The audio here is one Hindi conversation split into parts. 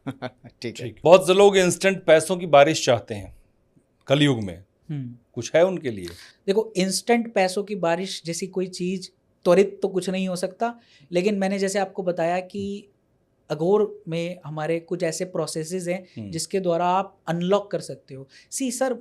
ठीक है। बहुत से लोग इंस्टेंट पैसों की बारिश चाहते हैं कलयुग में, कुछ है उनके लिए? देखो, इंस्टेंट पैसों की बारिश जैसी कोई चीज़ त्वरित तो कुछ नहीं हो सकता, लेकिन मैंने जैसे आपको बताया कि अघोर में हमारे कुछ ऐसे प्रोसेसेस हैं जिसके द्वारा आप अनलॉक कर सकते हो। सी सर,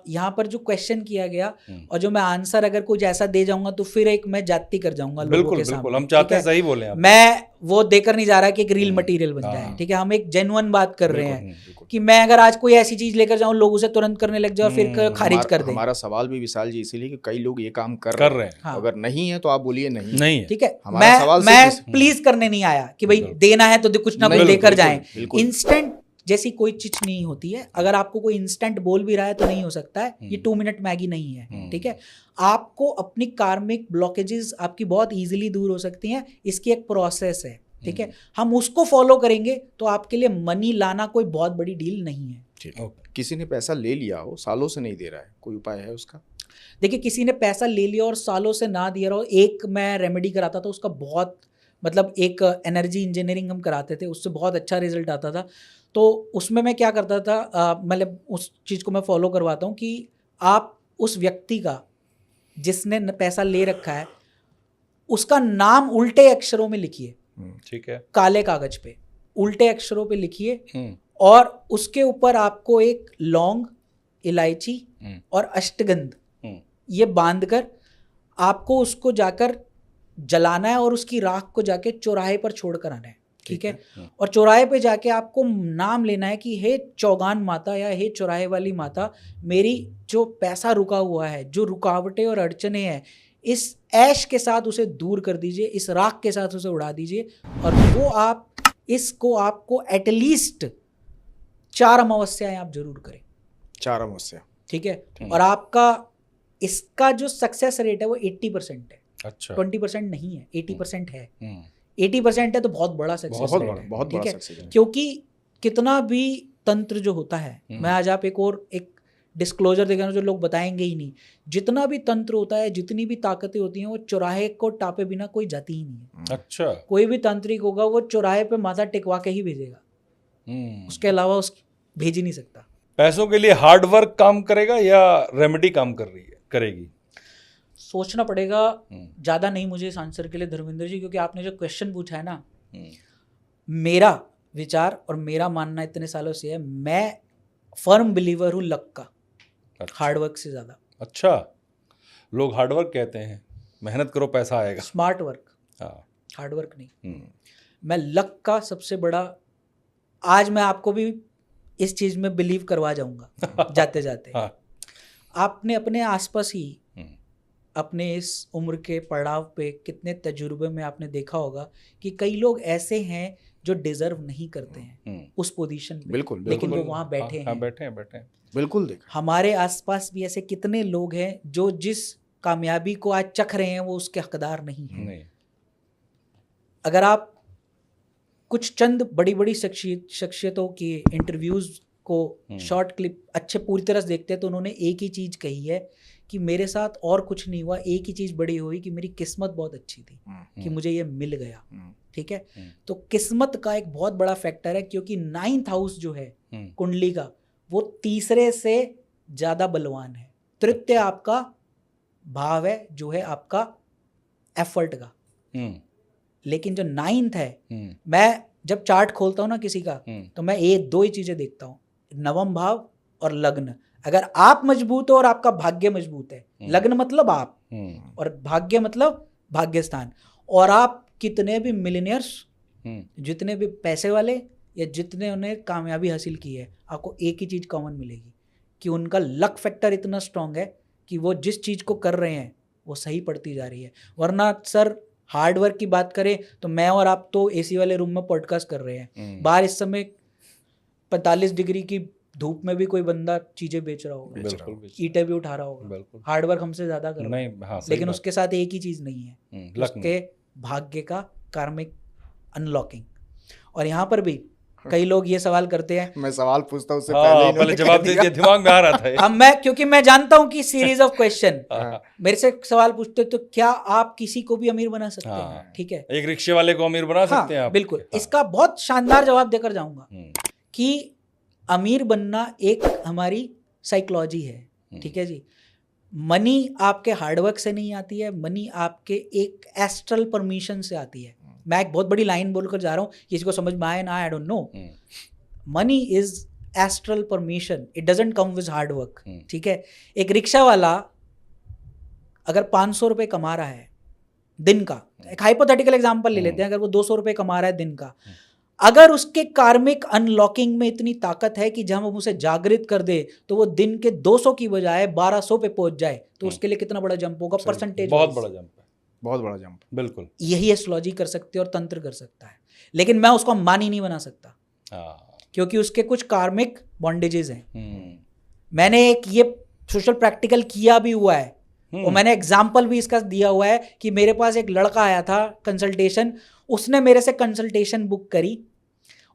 यहाँ पर जो क्वेश्चन किया गया और जो मैं आंसर अगर कुछ ऐसा दे जाऊंगा तो फिर एक मैं जाति कर जाऊंगा लोगों के सामने। हम चाहते हैं सही बोले आप। मैं वो देकर नहीं जा रहा कि एक रील मटेरियल बन जाए, ठीक है। हम एक जेन्युइन बात कर रहे हैं कि मैं अगर आज कोई ऐसी चीज लेकर जाऊं, लोग उसे तुरंत करने लग जाओ, फिर खारिज कर दें। हमारा सवाल भी विशाल जी इसीलिए कि कई लोग ये काम कर रहे हैं। हाँ। अगर नहीं है तो आप बोलिए नहीं है। ठीक है, हमारा सवाल मैं प्लीज करने नहीं आया कि भाई देना है तो कुछ ना कुछ देकर जाएं। इंस्टेंट जैसी कोई चीज नहीं होती है। अगर आपको कोई इंस्टेंट बोल भी रहा है तो नहीं हो सकता है। ये 2 मिनट मैगी नहीं है, ठीक है। आपको अपनी कार्मिक ब्लॉकेजेस आपकी बहुत इजीली दूर हो सकती हैं। इसकी एक प्रोसेस है, ठीक है। हम उसको फॉलो करेंगे तो आपके लिए मनी लाना कोई बहुत बड़ी डील नहीं है। किसी ने पैसा ले लिया हो, सालों से नहीं दे रहा है, कोई उपाय है उसका? देखिए, किसी ने पैसा ले लिया और सालों से ना दिया रहो, एक मैं रेमेडी कराता था, उसका बहुत मतलब एक एनर्जी इंजीनियरिंग हम कराते थे, उससे बहुत अच्छा रिजल्ट आता था। तो उसमें मैं क्या करता था, मतलब उस चीज़ को मैं फॉलो करवाता हूँ कि आप उस व्यक्ति का जिसने पैसा ले रखा है उसका नाम उल्टे अक्षरों में लिखिए, ठीक है, काले कागज पे उल्टे अक्षरों पे लिखिए, और उसके ऊपर आपको एक लौंग, इलायची और अष्टगंध ये बांधकर आपको उसको जाकर जलाना है और उसकी राख को जाके चौराहे पर छोड़कर आना है, ठीक है। और चौराहे पे जाके आपको नाम लेना है कि हे चौगान माता या हे चौराहे वाली माता, मेरी जो पैसा रुका हुआ है, जो रुकावटें और अड़चने हैं, इस ऐश के साथ उसे दूर कर दीजिए, इस राख के साथ उसे उड़ा दीजिए। और वो इसको आपको एटलीस्ट 4 अमावस्याएं आप जरूर करें। 4 अमावस्या, ठीक है। और आपका इसका जो सक्सेस रेट है वो 80% है। अच्छा, 20% नहीं है, 80% है। 80% है तो बहुत बड़ा सक्सेस रेट है, बहुत ठीक बड़ा है। सक्सेस है। क्योंकि कितना भी तंत्र जो होता है, मैं आज आप एक डिस्क्लोजर देगा जो लोग बताएंगे ही नहीं, जितना भी तंत्र होता है, जितनी भी ताकतें होती हैं, वो चौराहे को टापे बिना कोई जाती ही नहीं है। अच्छा, कोई भी तांत्रिक होगा वो चौराहे पे माथा टिकवा के ही भेजेगा, उसके अलावा भेज ही नहीं सकता। पैसों के लिए हार्ड वर्क काम करेगा या रेमेडी काम करेगी? सोचना पड़ेगा, ज़्यादा नहीं मुझे इस आंसर के लिए धर्मेंद्र जी, क्योंकि आपने जो क्वेश्चन पूछा है ना, मेरा विचार और मेरा मानना इतने सालों से है, मैं फर्म बिलीवर हूँ लक का, हार्डवर्क से ज़्यादा। अच्छा, लोग हार्डवर्क कहते हैं, मेहनत करो पैसा आएगा। स्मार्ट वर्क, हार्डवर्क नहीं। मैं लक का सबसे बड़ा, आज मैं आपको भी इस चीज़ में बिलीव करवा जाऊँगा जाते जाते। आपने अपने आसपास ही अपने इस उम्र के पड़ाव पे कितने तजुर्बे में आपने देखा होगा कि कई लोग ऐसे हैं जो डिजर्व नहीं करते हैं उस पोजीशन पे, बिल्कुल, लेकिन वो वहाँ बैठे हैं। बैठे हैं। बिल्कुल देखा। हमारे आसपास भी ऐसे कितने लोग हैं जो जिस कामयाबी को आज चख रहे हैं वो उसके हकदार नहीं है। अगर आप कुछ चंद बड़ी बड़ी शख्सियतों की इंटरव्यूज को शॉर्ट क्लिप अच्छे पूरी तरह से देखते हैं तो उन्होंने एक ही चीज़ कही है कि मेरे साथ और कुछ नहीं हुआ, एक ही चीज़ बड़ी हुई कि मेरी किस्मत बहुत अच्छी थी कि मुझे ये मिल गया, ठीक है। तो किस्मत का एक बहुत बड़ा फैक्टर है, क्योंकि 9th हाउस जो है कुंडली का वो तीसरे से ज़्यादा बलवान है। तृतीय आपका भाव है जो है आपका एफर्ट का, लेकिन जो 9th है, मैं जब चार्ट खोलता हूँ ना किसी का तो मैं 1-2 ही चीज़ें देखता हूँ, नवम भाव और लग्न। अगर आप मजबूत हो और आपका भाग्य मजबूत है, लग्न मतलब आप और भाग्य मतलब भाग्य स्थान, और आप कितने भी मिलियनियर्स, जितने भी पैसे वाले या जितने उन्हें कामयाबी हासिल की है, आपको एक ही चीज़ कॉमन मिलेगी कि उनका लक फैक्टर इतना स्ट्रांग है कि वो जिस चीज़ को कर रहे हैं वो सही पड़ती जा रही है। वरना सर हार्डवर्क की बात करें तो मैं और आप तो एसी वाले रूम में पॉडकास्ट कर रहे हैं, बाहर इस समय 45 डिग्री की धूप में भी कोई बंदा चीजें बेच रहा होगा, ईंटें भी उठा रहा होगा, हार्डवर्क हमसे ज्यादा कर रहा है, लेकिन उसके साथ एक ही चीज नहीं है, उसके भाग्य का कार्मिक अनलॉकिंग। और यहाँ पर भी कई लोग ये सवाल करते हैं। मैं सवाल पूछता हूँ उससे हाँ, पहले पहले इन्होंने जवाब कह दे दिया। दिया, दिमाग में आ रहा था ये। अब मैं, क्योंकि मैं जानता हूँ कि सीरीज ऑफ क्वेश्चन हाँ, मेरे से सवाल पूछते तो क्या आप किसी को भी अमीर बना सकते हैं? हाँ। ठीक है, एक रिक्शे वाले को अमीर बना सकते हैं हाँ आप? बिल्कुल। हाँ। इसका बहुत शानदार जवाब देकर जाऊंगा हम्म, कि अमीर बनना एक हमारी साइकोलॉजी है, ठीक है जी। मनी आपके हार्डवर्क से नहीं आती है, मनी आपके एक एस्ट्रल परमिशन से आती है। मैं एक बहुत बड़ी लाइन बोलकर जा रहा हूँ, किसी को समझ में आए ना, I don't know. Money is astral permission, it doesn't come with hard work, ठीक है। एक रिक्शा वाला अगर 500 रुपये कमा रहा है दिन का, एक हाइपोथेटिकल एग्जांपल ले लेते हैं, अगर वो 200 रुपये कमा रहा है दिन का, अगर उसके कार्मिक अनलॉकिंग में इतनी ताकत है कि जब हम उसे जागृत कर दे तो वो दिन के 200 की बजाय 1200 पे पहुंच जाए, तो उसके लिए कितना बड़ा जंप होगा परसेंटेज? बहुत बड़ा जंप है, बहुत बड़ा जंप। बिल्कुल। यही एस्ट्रोलॉजी कर सकती है और तंत्र कर सकता है, लेकिन मैं उसको अंबानी नहीं बना सकता, हाँ। क्योंकि उसके कुछ कार्मिक बॉन्डेजेस हैं। मैंने एक ये सोशल प्रैक्टिकल किया भी हुआ है, और मैंने एग्जाम्पल भी इसका दिया हुआ है कि मेरे पास एक लड़का आया था कंसल्टेशन, उसने मेरे से कंसल्टेशन बुक करी,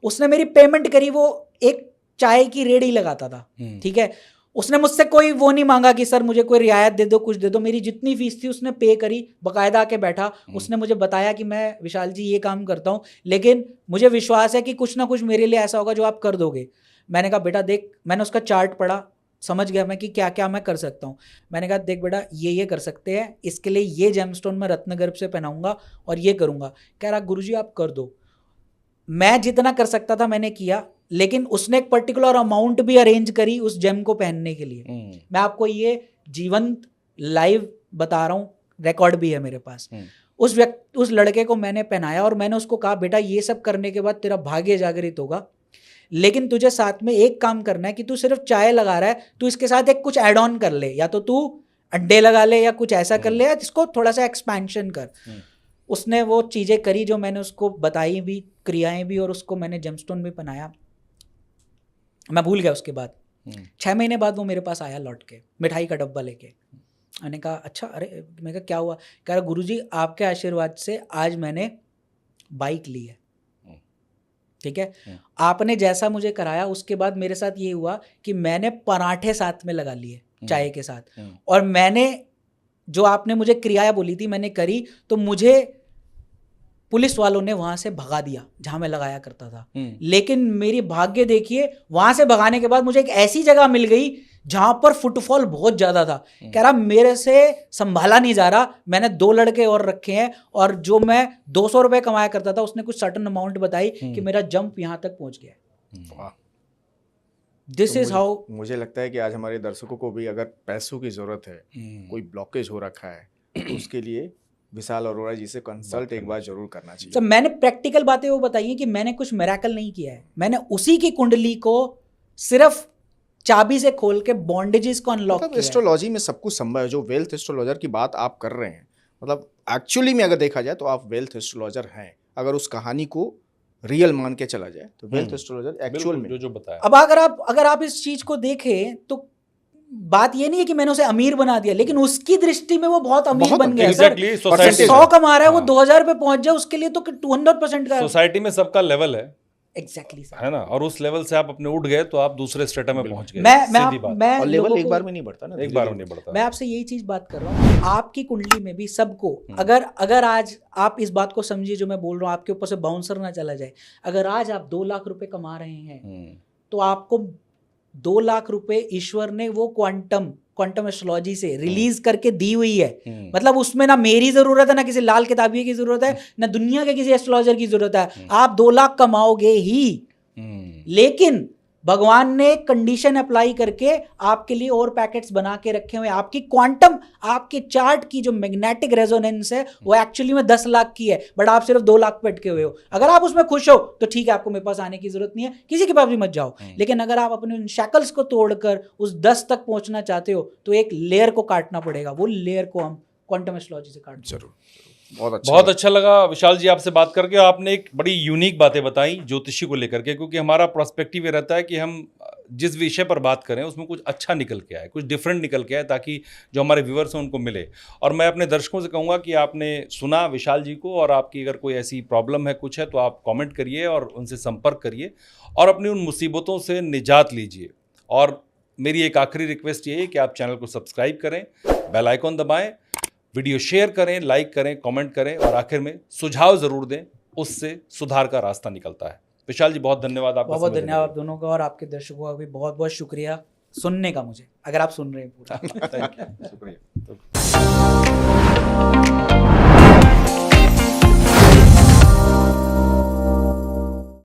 उसने मेरी पेमेंट करी, वो एक चाय की रेड़ी लगाता था, ठीक है। उसने मुझसे कोई वो नहीं मांगा कि सर मुझे कोई रियायत दे दो, कुछ दे दो। मेरी जितनी फीस थी उसने पे करी, बकायदा आके बैठा, उसने मुझे बताया कि मैं विशाल जी ये काम करता हूँ, लेकिन मुझे विश्वास है कि कुछ ना कुछ मेरे लिए ऐसा होगा जो आप कर दोगे। मैंने कहा बेटा देख, मैंने उसका चार्ट पढ़ा, समझ गया मैं कि क्या क्या मैं कर सकता हूँ। मैंने कहा देख बेटा ये कर सकते हैं, इसके लिए ये जेमस्टोन मैं रत्नगर्भ से पहनाऊंगा और ये करूँगा। कह रहा गुरुजी आप कर दो। मैं जितना कर सकता था मैंने किया, लेकिन उसने एक पर्टिकुलर अमाउंट भी अरेंज करी उस जेम को पहनने के लिए। मैं आपको ये जीवंत लाइव बता रहा हूँ, रिकॉर्ड भी है मेरे पास। उस लड़के को मैंने पहनाया और मैंने उसको कहा बेटा ये सब करने के बाद तेरा भाग्य जागृत होगा, लेकिन तुझे साथ में एक काम करना है कि तू सिर्फ चाय लगा रहा है, तू इसके साथ एक कुछ ऐड ऑन कर ले, या तो तू अड्डे लगा ले या कुछ ऐसा कर ले, या इसको थोड़ा सा एक्सपेंशन कर। उसने वो चीज़ें करी जो मैंने उसको बताई भी, क्रियाएं भी, और उसको मैंने जेमस्टोन भी पहनाया। मैं भूल गया उसके बाद। 6 महीने बाद वो मेरे पास आया लौट के, मिठाई का डब्बा लेके। मैंने कहा अच्छा, अरे मैं कहा क्या हुआ? कह रहा गुरुजी आपके आशीर्वाद से आज मैंने बाइक ली है, ठीक है। आपने जैसा मुझे कराया उसके बाद मेरे साथ ये हुआ कि मैंने पराठे साथ में लगा लिए चाय के साथ, और मैंने जो आपने मुझे क्रियाएं बोली थी मैंने करी, तो मुझे पुलिस वालों ने वहां से भगा दिया जहां मैं लगाया करता था। लेकिन मेरी भाग्य देखिए, वहां से भगाने के बाद मुझे एक ऐसी जगह मिल गई जहां पर फुटफॉल बहुत ज्यादा था। कह रहा मेरे से संभाला नहीं जा रहा, मैंने 2 लड़के और रखे हैं, और जो मैं 200 रुपए कमाया करता था उसने कुछ सर्टन अमाउंट बताई कि मेरा जंप यहां तक पहुंच गया। This is how. मुझे लगता है कि आज हमारे दर्शकों को भी अगर पैसों की जरूरत है, कोई ब्लॉकेज हो रखा है, तो उसके लिए विशाल अरोड़ा जी से कंसल्ट एक बार जरूर करना चाहिए। तो मैंने प्रैक्टिकल बातें वो बताई कि मैंने कुछ मिरेकल नहीं किया है, मैंने उसी की कुंडली को सिर्फ चाबी से खोल के बॉन्डेजेस को अनलॉक किया। एस्ट्रोलॉजी में सब कुछ संभव है। जो वेल्थ एस्ट्रोलॉजर की बात आप कर रहे हैं, मतलब एक्चुअली में अगर देखा जाए तो आप वेल्थ एस्ट्रोलॉजर हैं। अगर उस कहानी को रियल मान के चला जाए तो वेल्थ एस्ट्रोलॉजर एक्चुअल में जो बताया। अब अगर आप इस चीज को देखें तो बात ये नहीं है कि मैंने उसे अमीर बना दिया, लेकिन उसकी दृष्टि में वो बहुत अमीर बन गया। Exactly, सर 100 कमा रहा है, वो 2000 पे पहुंच जाए उसके लिए तो 200% का सोसाइटी में सबका लेवल है। एग्जैक्टली सर, है ना। और उस लेवल से आप अपने उठ गए तो आप दूसरे स्टेटा में पहुंच गए। और लेवल एक बार में नहीं बढ़ता ना, एक बार में नहीं बढ़ता। मैं आपसे यही चीज बात कर रहा हूँ, आपकी कुंडली में भी सबको अगर आज आप इस बात को समझिए जो मैं बोल रहा हूँ, आपके ऊपर से बाउंसर ना चला जाए। अगर आज आप 2 लाख रुपए कमा रहे हैं तो आपको 2 लाख रुपए ईश्वर ने वो क्वांटम एस्ट्रोलॉजी से रिलीज करके दी हुई है। मतलब उसमें ना मेरी जरूरत है, ना किसी लाल किताबी की जरूरत है, ना दुनिया के किसी एस्ट्रोलॉजर की जरूरत है। आप 2 लाख कमाओगे ही, लेकिन भगवान ने कंडीशन अप्लाई करके आपके लिए और पैकेट्स बना के रखे हुए। आपकी क्वांटम, आपके चार्ट की जो मैग्नेटिक रेजोनेंस है वो एक्चुअली में 10 लाख की है, बट आप सिर्फ 2 लाख पे अटके हुए हो। अगर आप उसमें खुश हो तो ठीक है, आपको मेरे पास आने की जरूरत नहीं है, किसी के पास भी मत जाओ। लेकिन अगर आप अपने शैकल्स को तोड़कर उस 10 तक पहुंचना चाहते हो तो एक लेयर को काटना पड़ेगा। वो लेयर को हम क्वांटम एस्ट्रोलॉजी से काट जरूर। बहुत अच्छा लगा विशाल जी आपसे बात करके। आपने एक बड़ी यूनिक बातें बताई ज्योतिषी को लेकर के, क्योंकि हमारा पर्सपेक्टिव ये रहता है कि हम जिस विषय पर बात करें उसमें कुछ अच्छा निकल के आए, कुछ डिफरेंट निकल के आए, ताकि जो हमारे व्यूअर्स हैं उनको मिले। और मैं अपने दर्शकों से कहूँगा कि आपने सुना विशाल जी को, और आपकी अगर कोई ऐसी प्रॉब्लम है, कुछ है, तो आप कमेंट करिए और उनसे संपर्क करिए और अपनी उन मुसीबतों से निजात लीजिए। और मेरी एक आखिरी रिक्वेस्ट ये है कि आप चैनल को सब्सक्राइब करें, बेल आइकॉन दबाएं, वीडियो शेयर करें, लाइक करें, कमेंट करें और आखिर में सुझाव ज़रूर दें, उससे सुधार का रास्ता निकलता है। विशाल जी बहुत धन्यवाद आपका। बहुत धन्यवाद आप दोनों का, और आपके दर्शकों का भी बहुत बहुत शुक्रिया सुनने का मुझे, अगर आप सुन रहे हैं पूरा। थैंक यू, शुक्रिया।